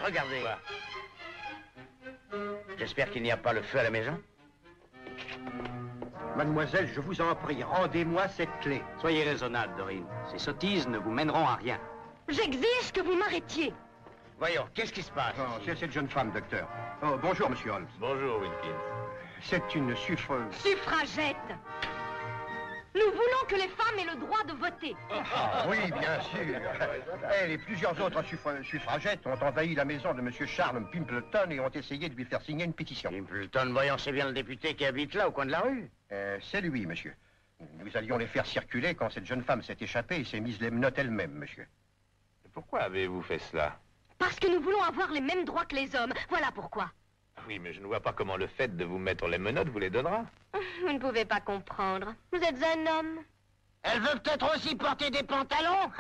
regardez. J'espère qu'il n'y a pas le feu à la maison. Mademoiselle, je vous en prie, rendez-moi cette clé. Soyez raisonnable, Dorine. Ces sottises ne vous mèneront à rien. J'exige que vous m'arrêtiez. Voyons, qu'est-ce qui se passe? Oh, c'est cette jeune femme, docteur. Oh, bonjour, monsieur Holmes. Bonjour, Wilkins. C'est une suffragette. Suffragette. Nous voulons que les femmes aient le droit de voter. Ah, oui, bien sûr. Elle et plusieurs autres suffragettes ont envahi la maison de monsieur Charles Pimpleton et ont essayé de lui faire signer une pétition. Pimpleton, voyons, c'est bien le député qui habite là, au coin de la rue. C'est lui, monsieur. Nous allions les faire circuler quand cette jeune femme s'est échappée et s'est mise les menottes elle-même, monsieur. Pourquoi avez-vous fait cela? Parce que nous voulons avoir les mêmes droits que les hommes. Voilà pourquoi. Oui, mais je ne vois pas comment le fait de vous mettre les menottes vous les donnera. Vous ne pouvez pas comprendre. Vous êtes un homme. Elle veut peut-être aussi porter des pantalons.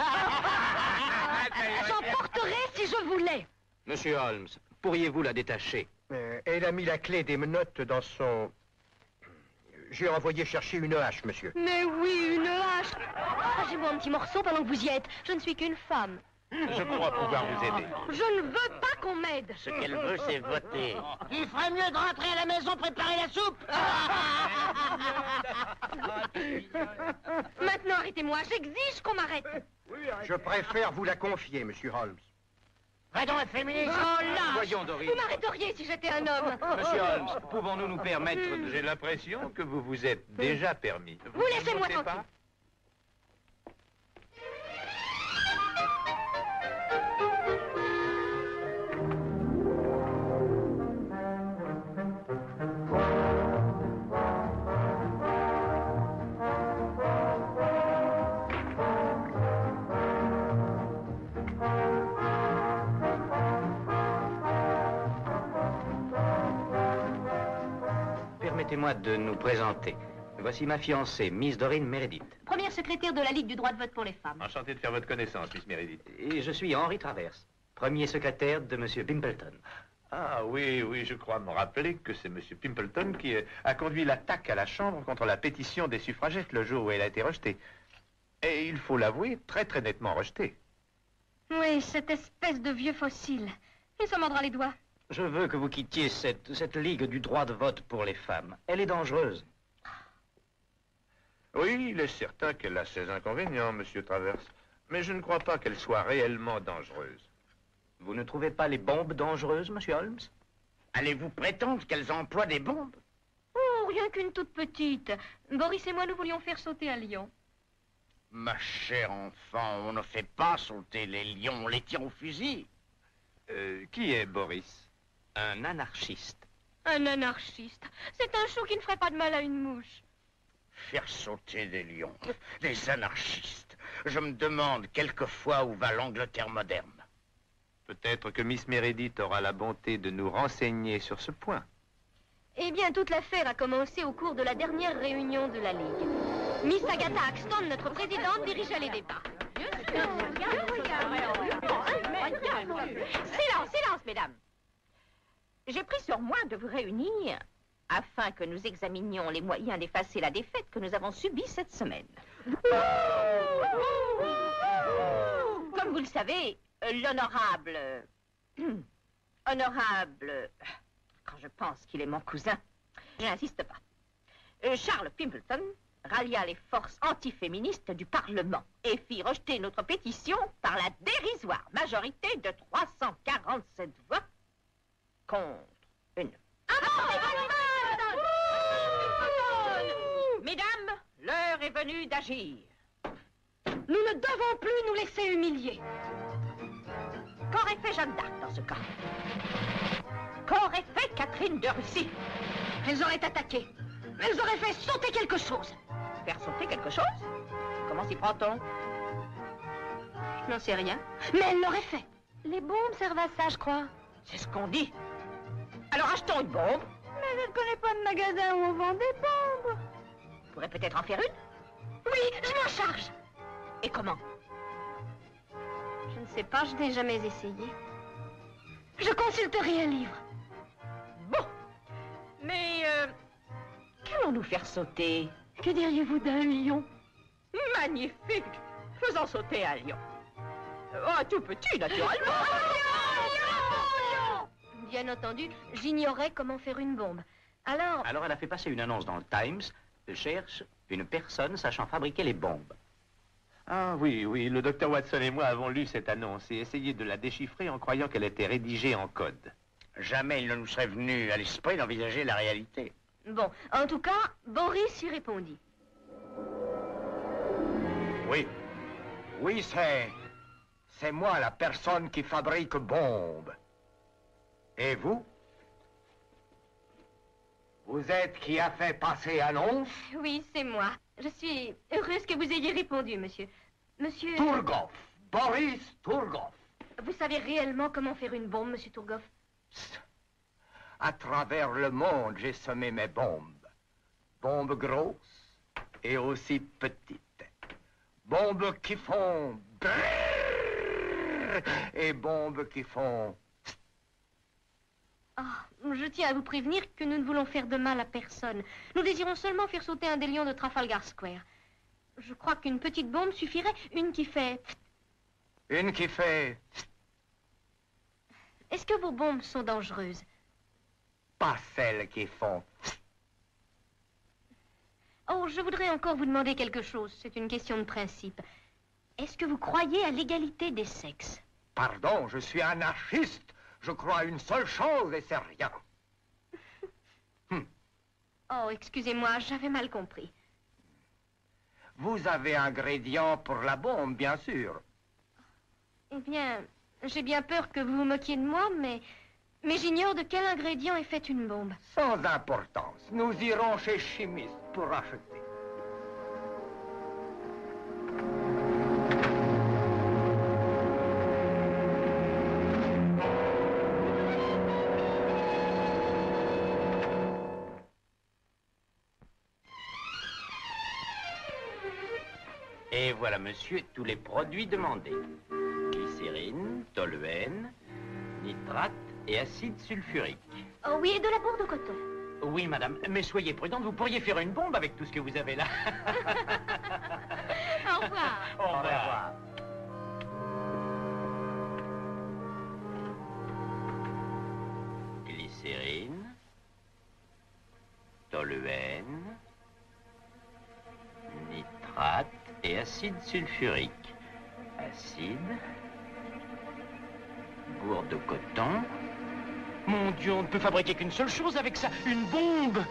J'en porterais si je voulais. Monsieur Holmes, pourriez-vous la détacher? Elle a mis la clé des menottes dans son... J'ai envoyé chercher une hache, monsieur. Mais oui, une hache. Partagez-moi un petit morceau pendant que vous y êtes. Je ne suis qu'une femme. Je crois pouvoir vous aider. Je ne veux pas qu'on m'aide. Ce qu'elle veut, c'est voter. Il ferait mieux de rentrer à la maison préparer la soupe. Maintenant, arrêtez-moi. J'exige qu'on m'arrête. Je préfère vous la confier, monsieur Holmes. Va donc, féministe. Oh là! Voyons, Dorine. Vous m'arrêteriez si j'étais un homme. Monsieur Holmes, pouvons-nous nous permettre de... J'ai l'impression que vous vous êtes déjà permis. Vous laissez-moi ne notez tranquille. pas? Permettez-moi de nous présenter. Voici ma fiancée, Miss Dorine Meredith. Première secrétaire de la Ligue du droit de vote pour les femmes. Enchanté de faire votre connaissance, Miss Meredith. Et je suis Henry Travers, premier secrétaire de Monsieur Pimpleton. Ah oui, oui, je crois me rappeler que c'est Monsieur Pimpleton qui a conduit l'attaque à la Chambre contre la pétition des suffragettes le jour où elle a été rejetée. Et il faut l'avouer, très très nettement rejetée. Oui, cette espèce de vieux fossile. Il se mordra les doigts. Je veux que vous quittiez cette ligue du droit de vote pour les femmes. Elle est dangereuse. Oui, il est certain qu'elle a ses inconvénients, Monsieur Travers. Mais je ne crois pas qu'elle soit réellement dangereuse. Vous ne trouvez pas les bombes dangereuses, Monsieur Holmes? Allez-vous prétendre qu'elles emploient des bombes? Oh, rien qu'une toute petite. Boris et moi, nous voulions faire sauter un lion. Ma chère enfant, on ne fait pas sauter les lions, on les tire au fusil. Qui est Boris? Un anarchiste. Un anarchiste. C'est un chou qui ne ferait pas de mal à une mouche. Faire sauter des lions, des anarchistes. Je me demande quelquefois où va l'Angleterre moderne. Peut-être que Miss Meredith aura la bonté de nous renseigner sur ce point. Eh bien, toute l'affaire a commencé au cours de la dernière réunion de la Ligue. Miss Agatha Axton, notre présidente, dirigeait les débats. Silence, silence, mesdames. J'ai pris sur moi de vous réunir afin que nous examinions les moyens d'effacer la défaite que nous avons subie cette semaine. Comme vous le savez, l'honorable... honorable... Quand je pense qu'il est mon cousin, je n'insiste pas. Charles Pimpleton rallia les forces antiféministes du Parlement et fit rejeter notre pétition par la dérisoire majorité de 347 voix contre une. Mesdames, l'heure est venue d'agir. Nous ne devons plus nous laisser humilier. Qu'aurait fait Jeanne d'Arc dans ce cas? Qu'aurait fait Catherine de Russie? Elles auraient attaqué. Elles auraient fait sauter quelque chose. Faire sauter quelque chose? Comment s'y prend-on? Je n'en sais rien. Mais elles l'auraient fait. Les bombes servent à ça, je crois. C'est ce qu'on dit. Alors achetons une bombe. Mais je ne connais pas de magasin où on vend des bombes. On pourrait peut-être en faire une? Oui, je m'en charge. Et comment? Je ne sais pas, je n'ai jamais essayé. Je consulterai un livre. Bon. Mais, qu'allons-nous faire sauter? Que diriez-vous d'un lion? Magnifique! Faisons sauter un lion. Oh, tout petit, naturellement. bien entendu, j'ignorais comment faire une bombe. Alors... Alors elle a fait passer une annonce dans le Times. Cherche une personne sachant fabriquer les bombes. Ah oui, oui, le docteur Watson et moi avons lu cette annonce et essayé de la déchiffrer en croyant qu'elle était rédigée en code. Jamais il ne nous serait venu à l'esprit d'envisager la réalité. Bon, en tout cas, Boris y répondit. Oui. Oui, c'est moi la personne qui fabrique bombes. Et vous? Vous êtes qui a fait passer annonce? Oui, c'est moi. Je suis heureuse que vous ayez répondu, monsieur. Monsieur... Turgov. Boris Turgov. Vous savez réellement comment faire une bombe, monsieur Turgov? À travers le monde, j'ai semé mes bombes. Bombes grosses et aussi petites. Bombes qui font brrr et bombes qui font... Ah, je tiens à vous prévenir que nous ne voulons faire de mal à personne. Nous désirons seulement faire sauter un des lions de Trafalgar Square. Je crois qu'une petite bombe suffirait, une qui fait... Une qui fait... Est-ce que vos bombes sont dangereuses? Pas celles qui font... Oh, je voudrais encore vous demander quelque chose. C'est une question de principe. Est-ce que vous croyez à l'égalité des sexes? Pardon, je suis anarchiste. Je crois à une seule chose et c'est rien. Oh, excusez-moi, j'avais mal compris. Vous avez ingrédients pour la bombe, bien sûr. Eh bien, j'ai bien peur que vous vous moquiez de moi, mais j'ignore de quel ingrédient est faite une bombe. Sans importance. Nous irons chez chimiste pour acheter. Et voilà, monsieur, tous les produits demandés. Glycérine, toluène, nitrate et acide sulfurique. Oh oui, et de la bourre de coton. Oui, madame, mais soyez prudente, vous pourriez faire une bombe avec tout ce que vous avez là. Au revoir. Au revoir. Glycérine, toluène, nitrate et acide sulfurique. Acide, bourre de coton. Mon Dieu, on ne peut fabriquer qu'une seule chose avec ça, une bombe.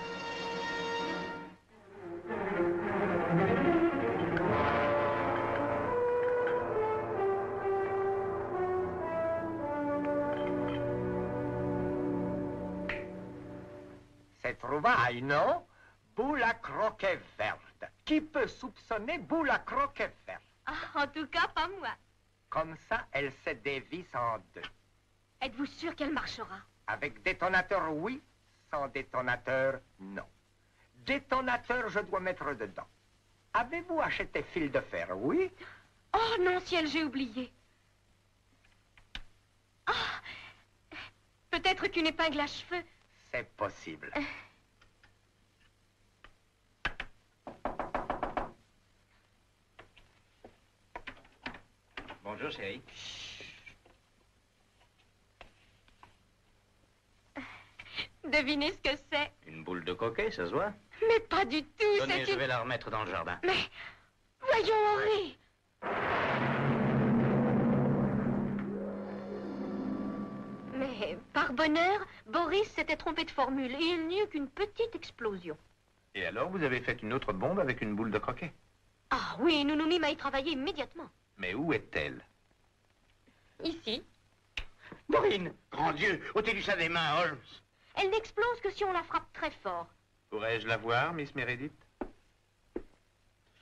C'est trouvaille, non? Boule à croquet verte. Qui peut soupçonner boule à croquet verte? Ah, en tout cas, pas moi. Comme ça, elle se dévisse en deux. Êtes-vous sûr qu'elle marchera? Avec détonateur, oui. Sans détonateur, non. Détonateur, je dois mettre dedans. Avez-vous acheté fil de fer, oui? Oh non, ciel, j'ai oublié. Ah! Peut-être qu'une épingle à cheveux. C'est possible. Bonjour, chérie. Devinez ce que c'est? Une boule de coquet, ça se voit. Mais pas du tout, Tenez, c'est je une... vais la remettre dans le jardin. Mais, voyons, Henri. Mais, par bonheur, Boris s'était trompé de formule et il n'y eut qu'une petite explosion. Et alors, vous avez fait une autre bombe avec une boule de croquet? Ah oui, nous nous mîmes à y travailler immédiatement. Mais où est-elle? Ici. Maureen! Grand Dieu, ôtez-lui ça des mains, Holmes. Elle n'explose que si on la frappe très fort. Pourrais-je la voir, Miss Meredith?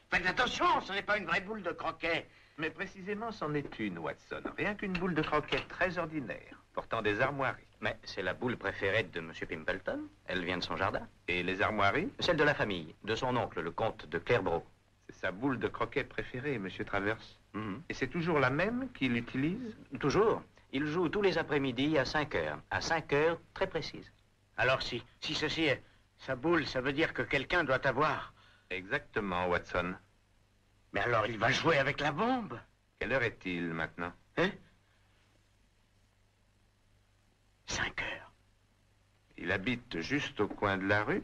Faites attention, ce n'est pas une vraie boule de croquet. Mais précisément, c'en est une, Watson. Rien qu'une boule de croquet très ordinaire, portant des armoiries. Mais c'est la boule préférée de M. Pimpleton. Elle vient de son jardin. Et les armoiries? Celle de la famille, de son oncle, le comte de Clairvaux. C'est sa boule de croquet préférée, Monsieur Travers. Mhm. Et c'est toujours la même qu'il utilise? Toujours. Il joue tous les après-midi à 5 heures. À 5 heures très précises. Alors si ceci est sa boule, ça veut dire que quelqu'un doit avoir. Exactement, Watson. Mais alors il va jouer avec la bombe. Quelle heure est-il maintenant? Hein? 5 heures. S'il habite juste au coin de la rue,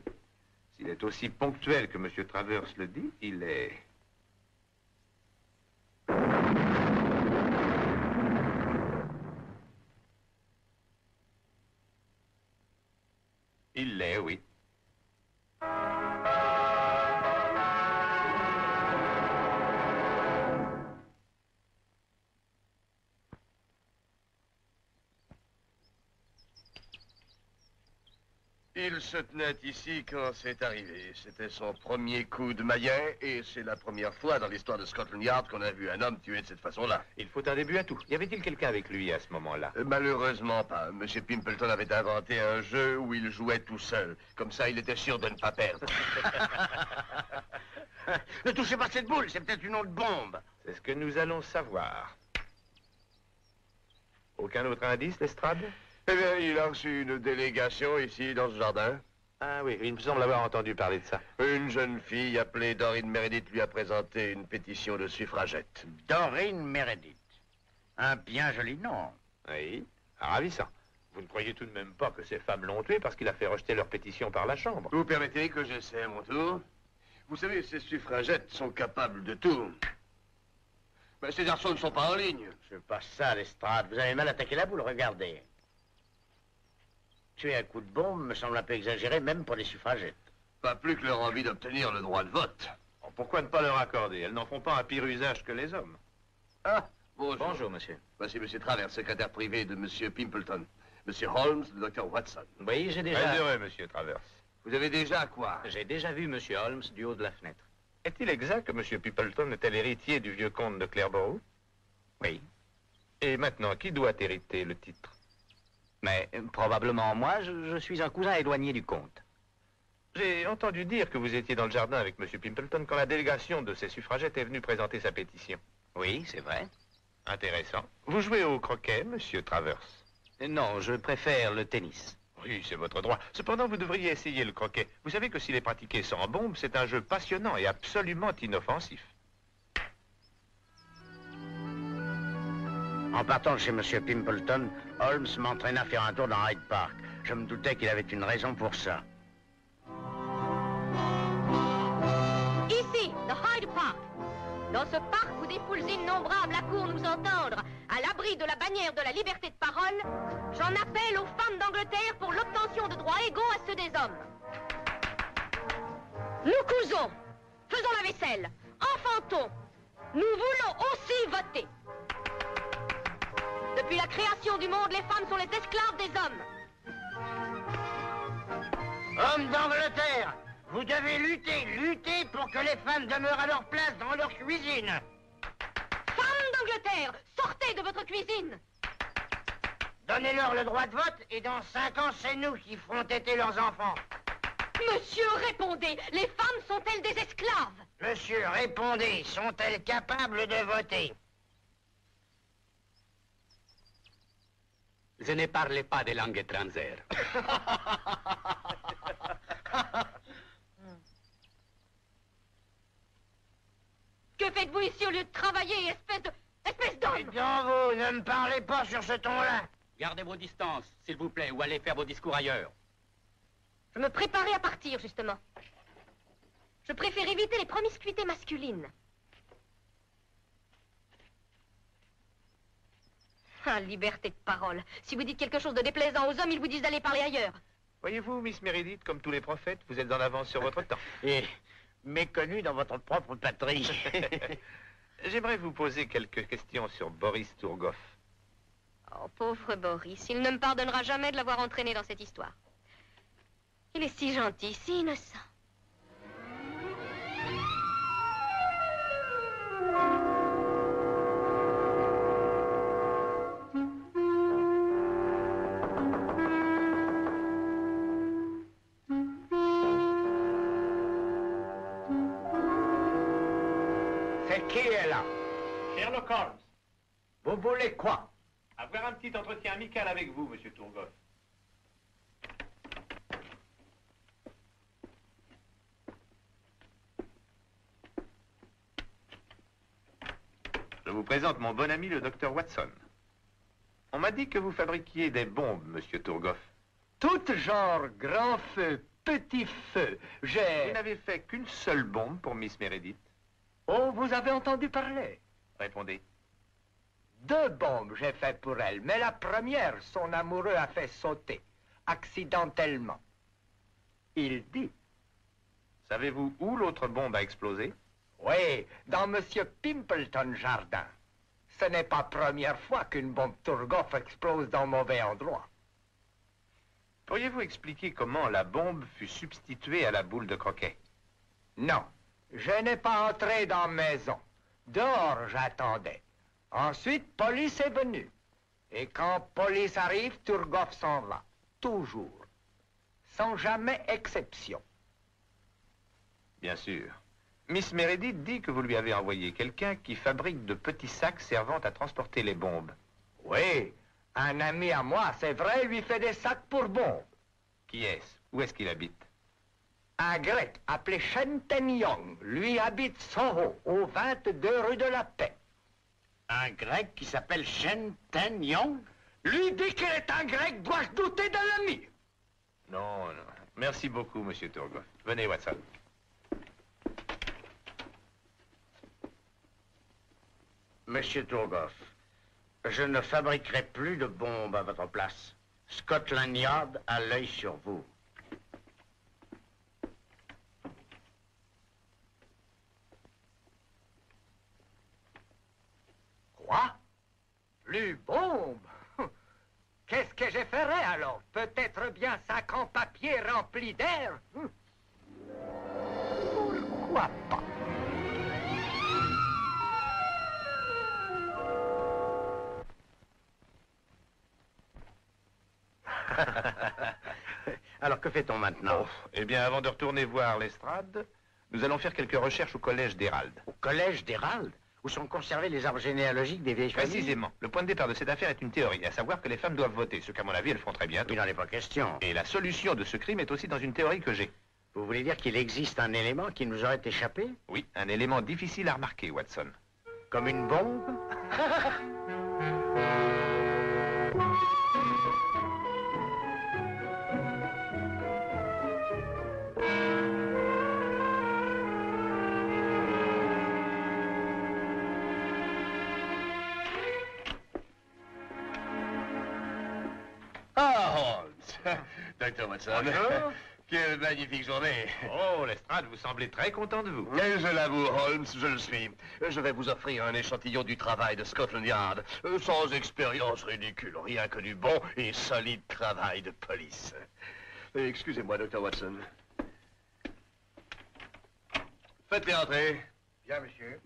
s'il est aussi ponctuel que M. Travers le dit, il est... Il l'est, oui. Il se tenait ici quand c'est arrivé. C'était son premier coup de maillet et c'est la première fois dans l'histoire de Scotland Yard qu'on a vu un homme tué de cette façon-là. Il faut un début à tout. Y avait-il quelqu'un avec lui à ce moment-là? Malheureusement pas. Monsieur Pimpleton avait inventé un jeu où il jouait tout seul. Comme ça, il était sûr de ne pas perdre. Ne touchez pas cette boule, c'est peut-être une autre bombe. C'est ce que nous allons savoir. Aucun autre indice, Lestrade? Eh bien, il a reçu une délégation ici, dans ce jardin. Ah oui, il me semble avoir entendu parler de ça. Une jeune fille appelée Doreen Meredith lui a présenté une pétition de suffragette. Doreen Meredith. Un bien joli nom. Oui, ravissant. Vous ne croyez tout de même pas que ces femmes l'ont tué parce qu'il a fait rejeter leur pétition par la Chambre? Vous permettez que j'essaie à mon tour? Vous savez, ces suffragettes sont capables de tout. Mais ces garçons ne sont pas en ligne. C'est pas ça, Lestrade. Vous avez mal attaqué la boule, regardez. Tuer un coup de bombe me semble un peu exagéré, même pour les suffragettes. Pas plus que leur envie d'obtenir le droit de vote. Oh, pourquoi ne pas leur accorder? Elles n'en font pas un pire usage que les hommes. Ah, bonjour. Bonjour, monsieur. Voici M. Travers, secrétaire privé de M. Pimpleton. M. Holmes, le Dr. Watson. Oui, j'ai Très déjà... heureux, monsieur Travers. Vous avez déjà quoi? J'ai déjà vu monsieur Holmes du haut de la fenêtre. Est-il exact que monsieur Pimpleton était l'héritier du vieux comte de Clareborough? Oui. Et maintenant, qui doit hériter le titre? Mais probablement moi, je suis un cousin éloigné du comte. J'ai entendu dire que vous étiez dans le jardin avec monsieur Pimpleton quand la délégation de ces suffragettes est venue présenter sa pétition. Oui, c'est vrai. Intéressant. Vous jouez au croquet, monsieur Travers? Non, je préfère le tennis. Oui, c'est votre droit. Cependant, vous devriez essayer le croquet. Vous savez que s'il est pratiqué sans bombe, c'est un jeu passionnant et absolument inoffensif. En partant de chez M. Pimpleton, Holmes m'entraîna à faire un tour dans Hyde Park. Je me doutais qu'il avait une raison pour ça. Ici, the Hyde Park. Dans ce parc où des foules innombrables accourent nous entendre, à l'abri de la bannière de la liberté de parole, j'en appelle aux femmes d'Angleterre pour l'obtention de droits égaux à ceux des hommes. Nous cousons, faisons la vaisselle, enfantons. Nous voulons aussi voter. Depuis la création du monde, les femmes sont les esclaves des hommes. Hommes d'Angleterre, vous devez lutter pour que les femmes demeurent à leur place dans leur cuisine. Femmes d'Angleterre, sortez de votre cuisine. Donnez-leur le droit de vote et dans 5 ans, c'est nous qui ferons téter leurs enfants. Monsieur, répondez, les femmes sont-elles des esclaves? Monsieur, répondez, sont-elles capables de voter? Je ne parle pas de langue étrangère. Que faites-vous ici au lieu de travailler, espèce Et d'homme? donc vous, ne me parlez pas sur ce ton-là. Gardez vos distances, s'il vous plaît, ou allez faire vos discours ailleurs. Je me préparais à partir, justement. Je préfère éviter les promiscuités masculines. Ah, liberté de parole. Si vous dites quelque chose de déplaisant aux hommes, ils vous disent d'aller parler ailleurs. Voyez-vous, Miss Meredith, comme tous les prophètes, vous êtes en avance sur votre temps. Et méconnu dans votre propre patrie. J'aimerais vous poser quelques questions sur Boris Turgoff. Oh, pauvre Boris, il ne me pardonnera jamais de l'avoir entraîné dans cette histoire. Il est si gentil, si innocent. C'est qui est là? Sherlock Holmes, Vous voulez quoi? avoir un petit entretien amical avec vous, monsieur Turgoff. Je vous présente mon bon ami, le docteur Watson. On m'a dit que vous fabriquiez des bombes, monsieur Turgoff. Tout genre, grand feu, petit feu. Vous n'avez fait qu'une seule bombe pour Miss Meredith. Oh, vous avez entendu parler? Répondez. 2 bombes j'ai fait pour elle, mais la première, son amoureux a fait sauter, accidentellement. Il dit. Savez-vous où l'autre bombe a explosé? Oui, dans Monsieur Pimpleton Jardin. Ce n'est pas la première fois qu'une bombe Turgoff explose dans mauvais endroit. Pourriez-vous expliquer comment la bombe fut substituée à la boule de croquet? Non, je n'ai pas entré dans la maison. Dehors, j'attendais. Ensuite, police est venue. Et quand police arrive, Turgoff s'en va. Toujours. Sans jamais exception. Bien sûr. Miss Meredith dit que vous lui avez envoyé quelqu'un qui fabrique de petits sacs servant à transporter les bombes. Oui, un ami à moi, c'est vrai, lui fait des sacs pour bombes. Qui est-ce? Où est-ce qu'il habite? Un grec appelé Shen Ten Yong, lui habite Soho, au 22 rue de la Paix. Un grec qui s'appelle Shen Ten Yong? Lui dit qu'il est un grec, dois-je douter de l'ami? Non, non. Merci beaucoup, Monsieur Turgoff. Venez, Watson. Monsieur Turgoff, je ne fabriquerai plus de bombes à votre place. Scotland Yard a l'œil sur vous. Quoi? Plus bombe? Qu'est-ce que je ferais alors? Peut-être bien sac en papier rempli d'air? Pourquoi pas? Alors, que fait-on maintenant? Oh, eh bien, avant de retourner voir l'estrade, nous allons faire quelques recherches au collège d'Hérald. Au collège d'Hérald? Où sont conservés les arbres généalogiques des vieilles familles? Précisément. Le point de départ de cette affaire est une théorie, à savoir que les femmes doivent voter, ce qu'à mon avis, elles font très bien. Il n'en est pas question. Et la solution de ce crime est aussi dans une théorie que j'ai. Vous voulez dire qu'il existe un élément qui nous aurait échappé? Oui, un élément difficile à remarquer, Watson. Comme une bombe? Ah, Holmes. Docteur Watson. Bonjour. Quelle magnifique journée. Oh, l'estrade, vous semblez très content de vous. Et je l'avoue, Holmes, je le suis. Je vais vous offrir un échantillon du travail de Scotland Yard. Sans expérience ridicule, rien que du bon et solide travail de police. Excusez-moi, Docteur Watson. Faites-les entrer. Bien, monsieur.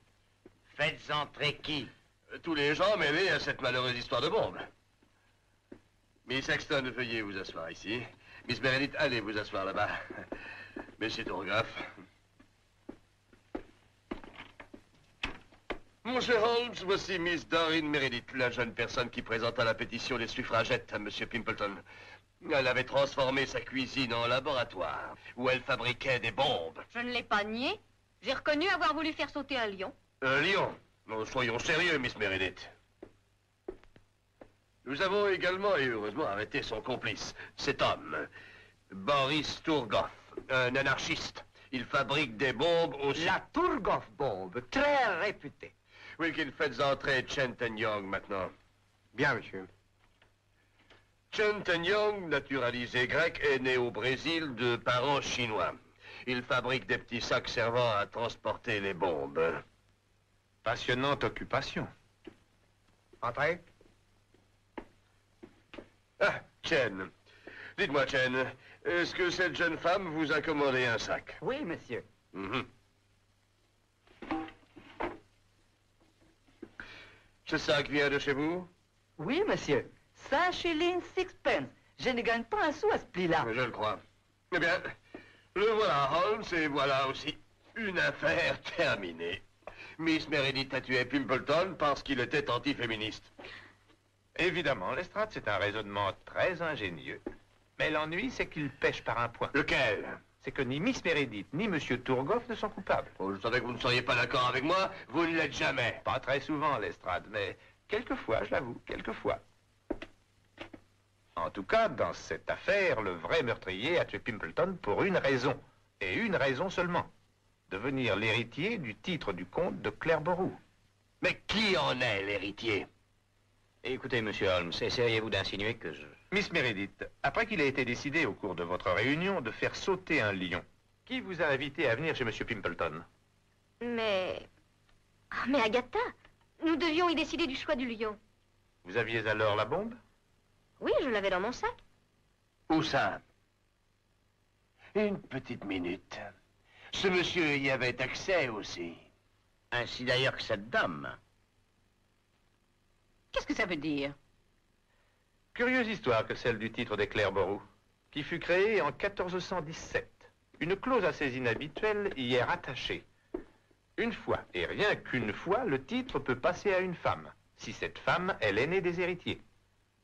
Faites entrer qui? Tous les gens mêlés à cette malheureuse histoire de bombe. Miss Sexton, veuillez vous asseoir ici. Miss Meredith, allez vous asseoir là-bas. Monsieur Turgoff. Monsieur Holmes, voici Miss Doreen Meredith, la jeune personne qui présenta la pétition des suffragettes à Monsieur Pimpleton. Elle avait transformé sa cuisine en laboratoire, où elle fabriquait des bombes. Je ne l'ai pas nié. J'ai reconnu avoir voulu faire sauter un lion. Un lion? Non, soyons sérieux, Miss Meredith. Nous avons également, et heureusement, arrêté son complice, cet homme, Boris Turgoff, un anarchiste. Il fabrique des bombes aussi... La Turgoff bombe, très réputée. Oui, qu'il fait entrer Chen Ten Yong maintenant. Bien, monsieur. Chen Ten Yong, naturalisé grec, est né au Brésil de parents chinois. Il fabrique des petits sacs servant à transporter les bombes. Passionnante occupation. Entrez. Ah, Chen. Dites-moi, Chen, est-ce que cette jeune femme vous a commandé un sac? Oui, monsieur. Mhm. Ce sac vient de chez vous? Oui, monsieur. 5 shillings, 6 pence. Je ne gagne pas un sou à ce prix-là. Je le crois. Eh bien, le voilà, Holmes, et voilà aussi une affaire terminée. Miss Meredith a tué Pimpleton parce qu'il était anti-féministe. Évidemment, l'estrade, c'est un raisonnement très ingénieux. Mais l'ennui, c'est qu'il pêche par un point. Lequel? C'est que ni Miss Meredith, ni Monsieur Turgoff ne sont coupables. Oh, je savais que vous ne seriez pas d'accord avec moi. Vous ne l'êtes jamais. Pas très souvent, l'estrade, mais quelquefois, je l'avoue, quelquefois. En tout cas, dans cette affaire, le vrai meurtrier a tué Pimpleton pour une raison, et une raison seulement. Devenir l'héritier du titre du comte de Clairbourou. Mais qui en est l'héritier? Écoutez, monsieur Holmes, essayez-vous d'insinuer que je... Miss Meredith, après qu'il ait été décidé au cours de votre réunion de faire sauter un lion, qui vous a invité à venir chez monsieur Pimpleton? Mais... Ah, mais Agatha, nous devions y décider du choix du lion. Vous aviez alors la bombe? Oui, je l'avais dans mon sac. Où ça? Une petite minute. Ce monsieur y avait accès aussi. Ainsi d'ailleurs que cette dame. Qu'est-ce que ça veut dire? Curieuse histoire que celle du titre des Clairbourou, qui fut créée en 1417. Une clause assez inhabituelle y est rattachée. Une fois, et rien qu'une fois, le titre peut passer à une femme, si cette femme est l'aînée des héritiers,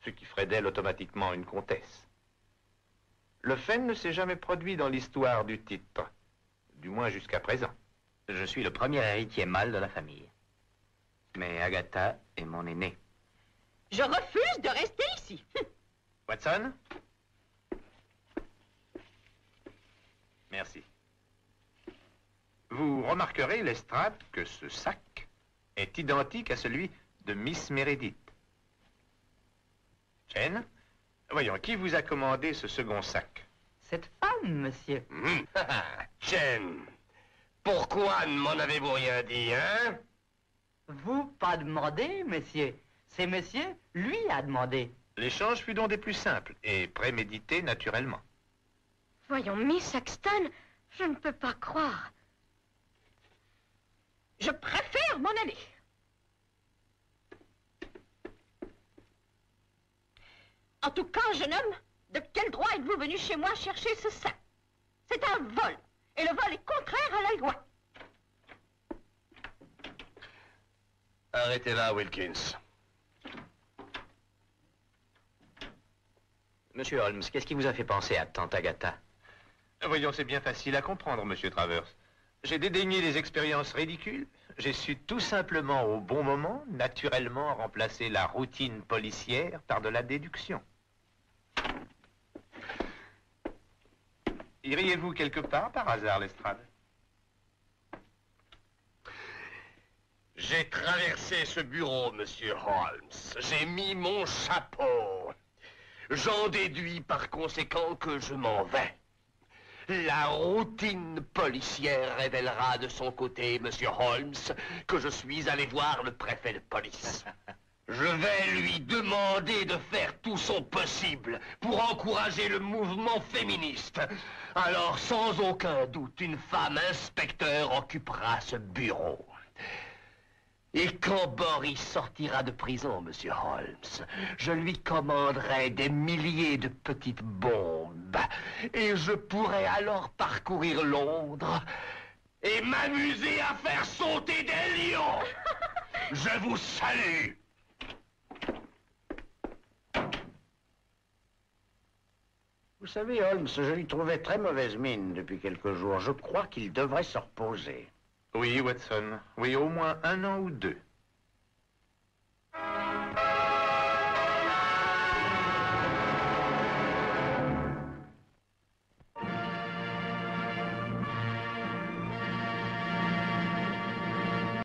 ce qui ferait d'elle automatiquement une comtesse. Le fait ne s'est jamais produit dans l'histoire du titre, du moins jusqu'à présent. Je suis le premier héritier mâle de la famille. Mais Agatha est mon aînée. Je refuse de rester ici. Watson? Merci. Vous remarquerez, Lestrade, que ce sac est identique à celui de Miss Meredith. Jane, voyons, qui vous a commandé ce second sac? Cette femme, monsieur. Jen, pourquoi ne m'en avez-vous rien dit, hein? Vous pas demandé, monsieur. C'est monsieur, lui, a demandé. L'échange fut donc des plus simples et prémédité naturellement. Voyons, Miss Saxton, je ne peux pas croire. Je préfère m'en aller. En tout cas, jeune homme, de quel droit êtes-vous venu chez moi chercher ce sac? C'est un vol, et le vol est contraire à la loi. Arrêtez là, Wilkins. Monsieur Holmes, qu'est-ce qui vous a fait penser à tante Agatha? Voyons, c'est bien facile à comprendre, monsieur Travers. J'ai dédaigné les expériences ridicules. J'ai su tout simplement, au bon moment, naturellement remplacer la routine policière par de la déduction. Iriez-vous quelque part par hasard, Lestrade? J'ai traversé ce bureau, monsieur Holmes. J'ai mis mon chapeau. J'en déduis par conséquent que je m'en vais. La routine policière révélera de son côté, monsieur Holmes, que je suis allé voir le préfet de police. Je vais lui demander de faire tout son possible pour encourager le mouvement féministe. Alors, sans aucun doute, une femme inspecteur occupera ce bureau. Et quand Boris sortira de prison, monsieur Holmes, je lui commanderai des milliers de petites bombes. Et je pourrai alors parcourir Londres et m'amuser à faire sauter des lions. Je vous salue. Vous savez, Holmes, je lui trouvais très mauvaise mine depuis quelques jours. Je crois qu'il devrait se reposer. Oui, Watson. Oui, au moins 1 an ou 2.